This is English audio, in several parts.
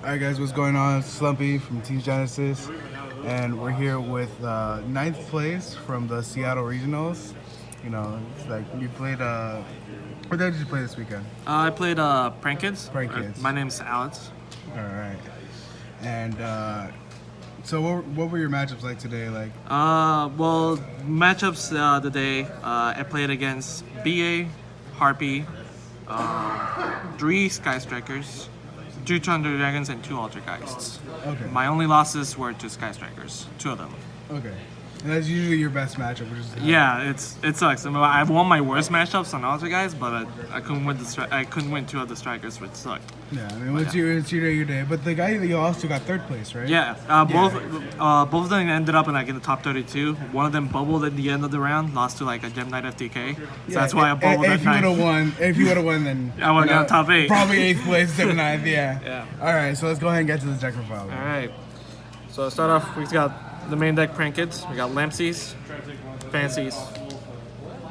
Alright guys, what's going on? It's Slumpy from Team Genesis, and we're here with ninth place from the Seattle Regionals. You know, it's like you played, what day did you play this weekend? I played Prank Kids. Prank Kids. My name's Alex. Alright. And so what were your matchups like today? Like, Well, matchups today, I played against BA, Harpy, 3 Sky Strikers, 2 Thunder Dragons, and 2 Altergeists. Okay. My only losses were to Sky Strikers, 2 of them. okay. And that's usually your best matchup, which is Yeah, it sucks. I mean, I've won my worst matchups on Altergeists, but I couldn't win I couldn't win 2 of the Strikers, which sucked. Yeah, I mean, it's your day. But the guy that you lost to got third place, right? Yeah, both of them ended up in the top 32. One of them bubbled at the end of the round, lost to a Gem Knight FTK. So that's why I bubbled if at 9. If you would have won, then I would have got top 8. Probably 8th place instead of 9th. Yeah. Yeah. All right, so let's go ahead and get to the deck profile. All right. So to start off, we've got the main deck Prank Kids. We got Lampsies, Fancies,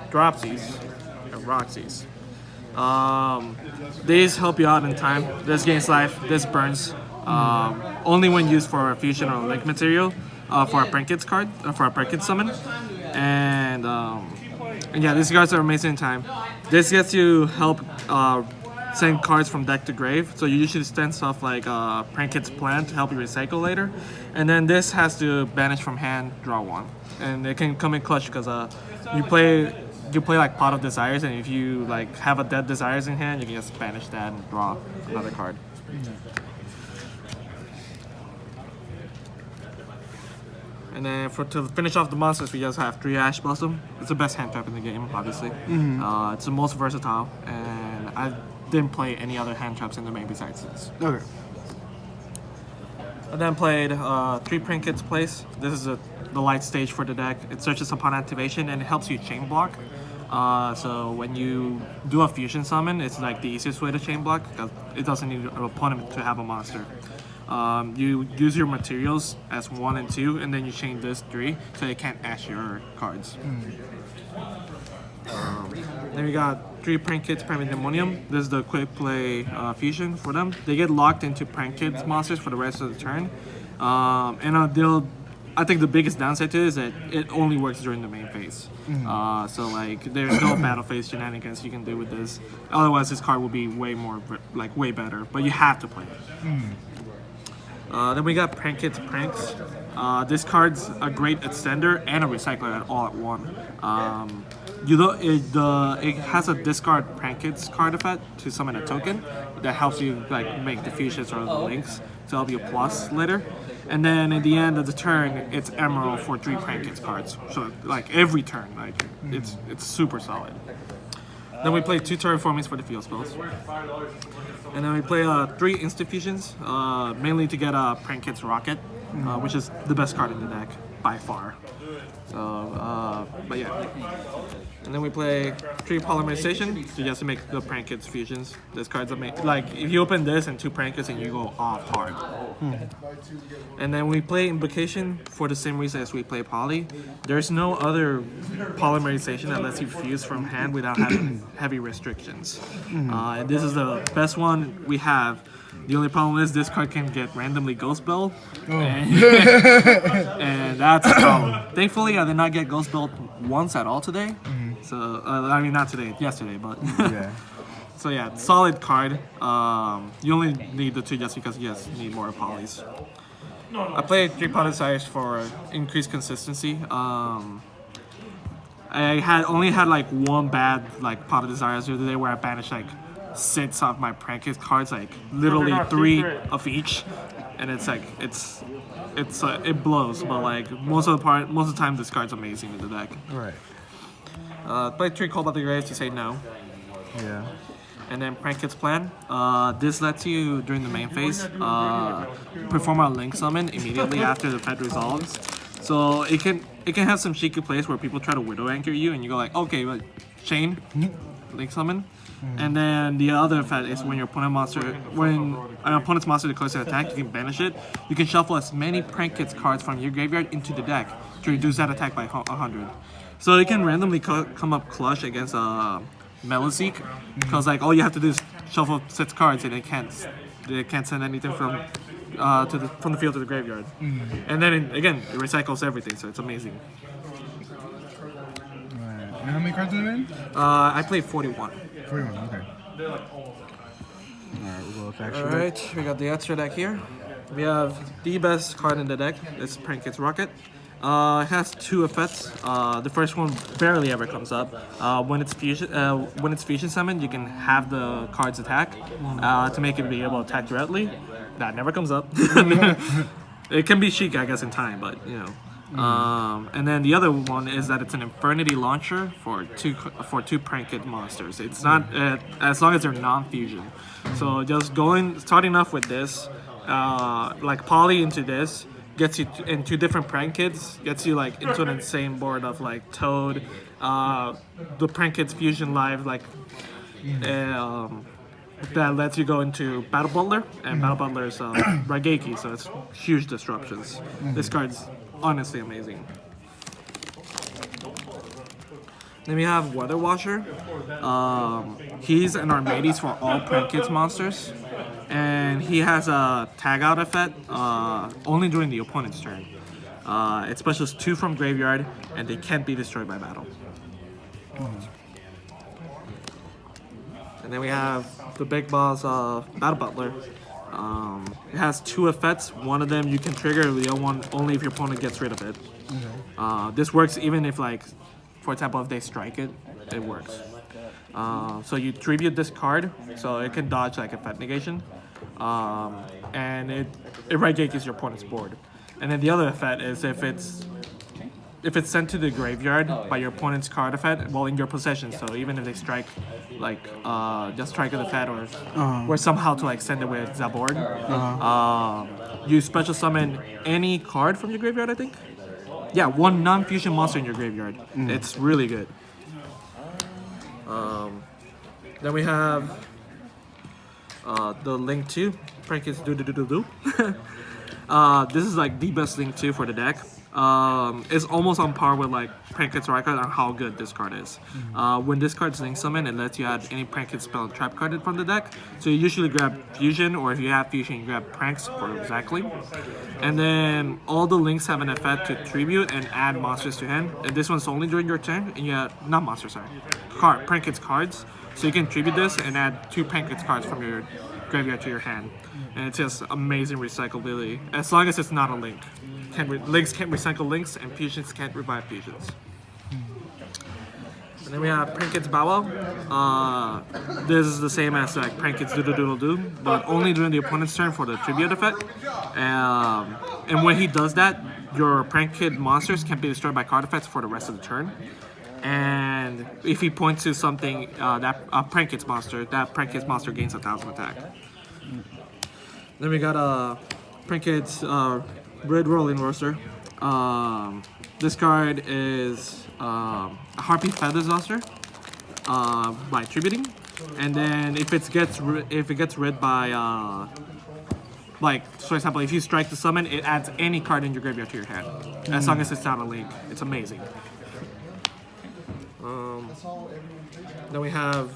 Dropsies, and Roxies. These help you out in time. This gains life. This burns. Only when used for a fusion or link material for a Prank Kids card, for a Prank Kids summon. And yeah, these cards are amazing in time. This gets you help send cards from deck to grave. So you usually send stuff like Prank Kids Plan to help you recycle later. And then this has to banish from hand, draw 1. And it can come in clutch because you play like Pot of Desires, and if you have a dead Desires in hand, you can just banish that and draw another card. And then to finish off the monsters, we just have 3 Ash Blossom. It's the best hand trap in the game, obviously. It's the most versatile, and I didn't play any other hand traps in the main besides this. Okay. I then played 3 Prank Kids Place. This is the light stage for the deck. It searches upon activation and it helps you chain block. So when you do a fusion summon, it's the easiest way to chain block because it doesn't need an opponent to have a monster. You use your materials as 1 and 2, and then you chain this 3 so they can't ash your cards. Then we got 3 Prank Kids Pandemonium. This is the quick play fusion for them. They get locked into Prank Kids monsters for the rest of the turn. I think the biggest downside to it is that it only works during the main phase. So there's no battle phase shenanigans you can do with this. Otherwise, this card will be way better. But you have to play it. Then we got Prank Kids Pranks. This card's a great extender and a recycler all at one. It has a discard Prank Kids card effect to summon a token that helps you make the fusions or the links to help you plus later. And then at the end of the turn, it's Emerald for 3 Prank Kids cards. So every turn, it's super solid. Then we play 2 Terraformings for the field spells. And then we play 3 Instant Fusions, mainly to get Prank Kids Rocket, which is the best card in the deck by far. So, but yeah. And then we play 3 Polymerization to just make the Prank Kids fusions. This card's amazing. If you open this and 2 Prank Kids and you go off hard. And then we play Invocation for the same reason as we play Poly. There's no other Polymerization that lets you fuse from hand without having heavy restrictions. And this is the best one we have. The only problem is this card can get randomly Ghost Bell, and that's a problem. Thankfully, I did not get Ghost Bell once at all today. So, I mean, not today, yesterday, but Yeah. So yeah, solid card. You only need the 2 just because you just need more polys. I played 3 Pot of Desires for increased consistency. I only had 1 bad Pot of Desires the other day where I banished 6 of my Prank Kids cards, literally 3 of each, and it blows. But most of the time, this card's amazing in the deck. Right. Play 3 Call by the Graves to say no. Yeah. And then Prank Kids Plan. This lets you, during the main phase, perform a Link Summon immediately after the Fed resolves. So it can have some cheeky plays where people try to Widow Anchor you, and you go okay, but chain, Link Summon. And then the other effect is when when an opponent's monster declares an attack, you can banish it. You can shuffle as many Prank Kids cards from your graveyard into the deck to reduce that attack by 100. So it can randomly come up clutch against Meliseek, because all you have to do is shuffle 6 cards and it can't They can't send anything from from the field to the graveyard. And then again, it recycles everything, so it's amazing. Alright. And how many cards are there in? I played 41. 41, okay. Alright, we'll go with extra. Alright, we got the extra deck here. We have the best card in the deck. It's Pranket's Rocket. It has 2 effects. The first one barely ever comes up. When it's fusion summoned, you can have the cards attack to make it be able to attack directly. That never comes up. It can be chic, I guess, in time, but you know. And then the other one is that it's an Infernity launcher for two Pranket monsters. It's not as long as they're non-fusion. So just starting off with this, like poly into this, gets you into different Prankets, gets you like into an insane board of like Toad, the Prankets Fusion Live, like that lets you go into Battle Butler, and Battle Butler is Raigeki, so it's huge disruptions. This card's honestly amazing. Then we have Weather Washer. He's an Armades for all Prankets monsters, and he has a tag out effect only during the opponent's turn. It specials 2 from graveyard, and they can't be destroyed by battle. And then we have the big boss Battle Butler. It has 2 effects. One of them you can trigger, the other one only if your opponent gets rid of it. This works even if, like, for example, if they strike it, it works. So you tribute this card, so it can dodge like effect negation, and it Raigekis your opponent's board. And then the other effect is if it's sent to the graveyard by your opponent's card effect while in your possession. So even if they strike, like just strike at the effect or somehow to like send it with Zabord, you special summon any card from your graveyard. I think. Yeah, 1 non-fusion monster in your graveyard. It's really good. Then we have the Link 2, Pranket's Do. This is like the best Link 2 for the deck. It's almost on par with like Pranket's Record on how good this card is. When this card's Link Summon, it lets you add any Pranket spell trap card from the deck. So you usually grab Fusion, or if you have Fusion, you grab Pranks for exactly. And then all the links have an effect to tribute and add monsters to hand. And this one's only during your turn, and you have, not monsters, sorry, Pranket's cards. So you can tribute this and add 2 Pranket's cards from your graveyard to your hand. And it's just amazing recyclability, as long as it's not a link. Links can't recycle links, and fusions can't revive fusions. And then we have Pranket's Bow Wow. This is the same as like Pranket's Do, but only during the opponent's turn for the tribute effect. And when he does that, your Pranket monsters can't be destroyed by card effects for the rest of the turn. And if he points to something that Pranket's monster, that Pranket's monster gains 1,000 attack. Then we got Pranket's Red Rolling Roaster. This card is a Harpy Feathers Monster by tributing, and then if it gets rid by like, for example, if you strike the summon, it adds any card in your graveyard to your hand, as long as it's not a link. It's amazing. Then we have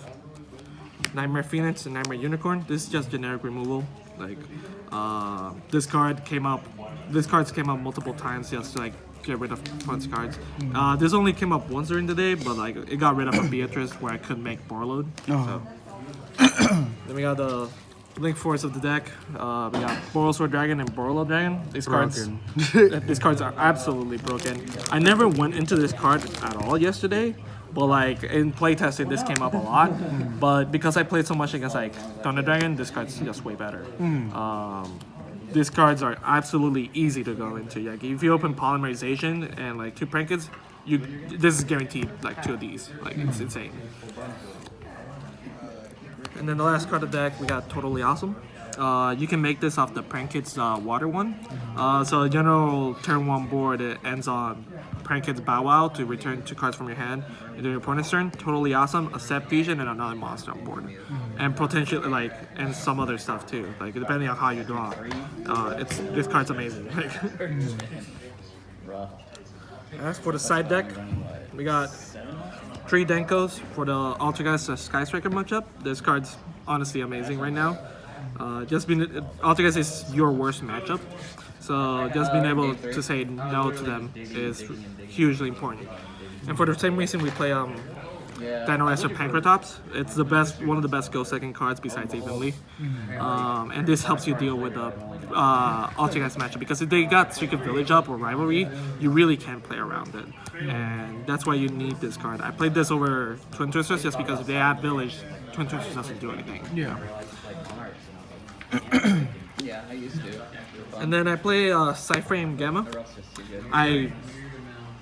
Nightmare Phoenix and Nightmare Unicorn. This is just generic removal. Like, this card came up. This card's came up multiple times just to like get rid of punch cards. This only came up once during the day, but like it got rid of a Beatrice where I couldn't make Barload. So. Then we got the Link Force of the deck. We got Borrelsword Dragon and Borlo Dragon. These cards are absolutely broken. I never went into this card at all yesterday, but like in playtesting this came up a lot. But because I played so much against like Thunder Dragon, this card's just way better. These cards are absolutely easy to go into. Like if you open Polymerization and like 2 Prankets, this is guaranteed like 2 of these. Like it's insane. And then the last card of the deck, we got Totally Awesome. You can make this off the Pranket's Water one. So a general turn 1 board, it ends on Pranket's Bow Wow to return 2 cards from your hand into your opponent's turn. Totally Awesome, a set fusion, and another monster on board. And potentially, like, and some other stuff too. Like, depending on how you draw. This card's amazing. As for the side deck, we got 3 Denkos for the Altergeist Sky Striker matchup. This card's honestly amazing right now. Just being Altergeist is your worst matchup, so just being able to say no to them is hugely important. And for the same reason, we play Dino Esther Pancratops. It's one of the best go second cards besides Evenly. And this helps you deal with the Altergeist matchup, because if they got Secret Village up or Rivalry, you really can't play around it. And that's why you need this card. I played this over Twin Twisters just because if they add Village, Twin Twisters doesn't do anything. Yeah. Yeah, I used to. And then I play Cyframe Gamma. I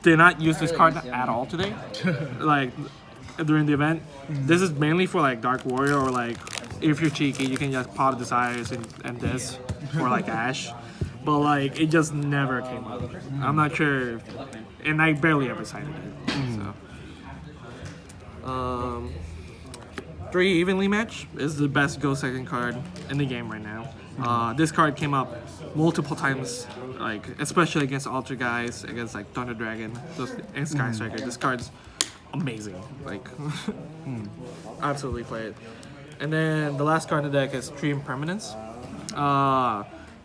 did not use this card at all today. Like during the event, this is mainly for like Dark Warrior, or like if you're cheeky, you can just Pot of Desires and this, or like Ash. But like it just never came up. I'm not sure, and I barely ever cited it. So, 3 Evenly Match is the best go second card in the game right now. This card came up multiple times, like especially against Ultra guys, against like Thunder Dragon, and Sky Striker. This card's amazing. Like, absolutely play it. And then the last card in the deck is 3 Impermanence.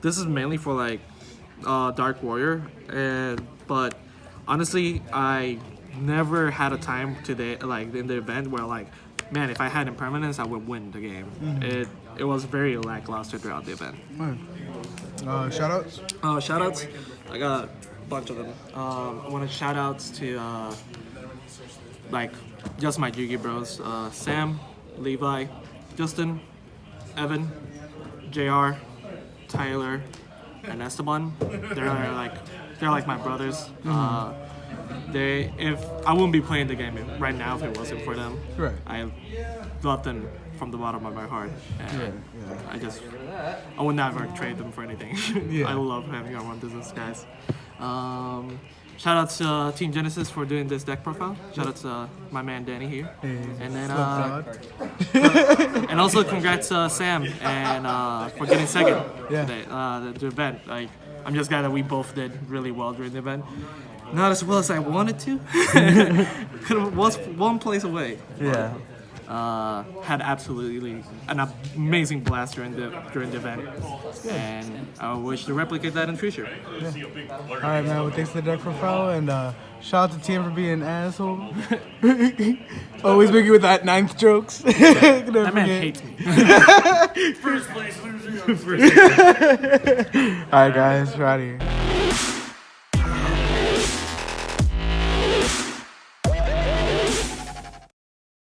This is mainly for like Dark Warrior, but honestly, I never had a time today, like in the event, where like, man, if I had Impermanence, I would win the game. It was very lackluster throughout the event. Shoutouts? Shoutouts, I got a bunch of them. I want to shout outs to like just my Yugi bros, Sam, Levi, Justin, Evan, JR, Tyler, and Esteban. They're like my brothers. If I wouldn't be playing the game right now if it wasn't for them. Right. I love them from the bottom of my heart. And I would never trade them for anything. I love having our own business, guys. Shout out to Team Genesis for doing this deck profile. Shout out to my man Danny here. And then and also congrats Sam and for getting second today, the event. Like, I'm just glad that we both did really well during the event. Not as well as I wanted to. Was one place away. Yeah. Had absolutely an amazing blast during the event, and I wish to replicate that in future. All right, man. Well, thanks for the deck profile, and shout out to Tim for being an asshole. Always making with that 9th jokes. That man hates me. First place loser. All right, guys, we're out of here.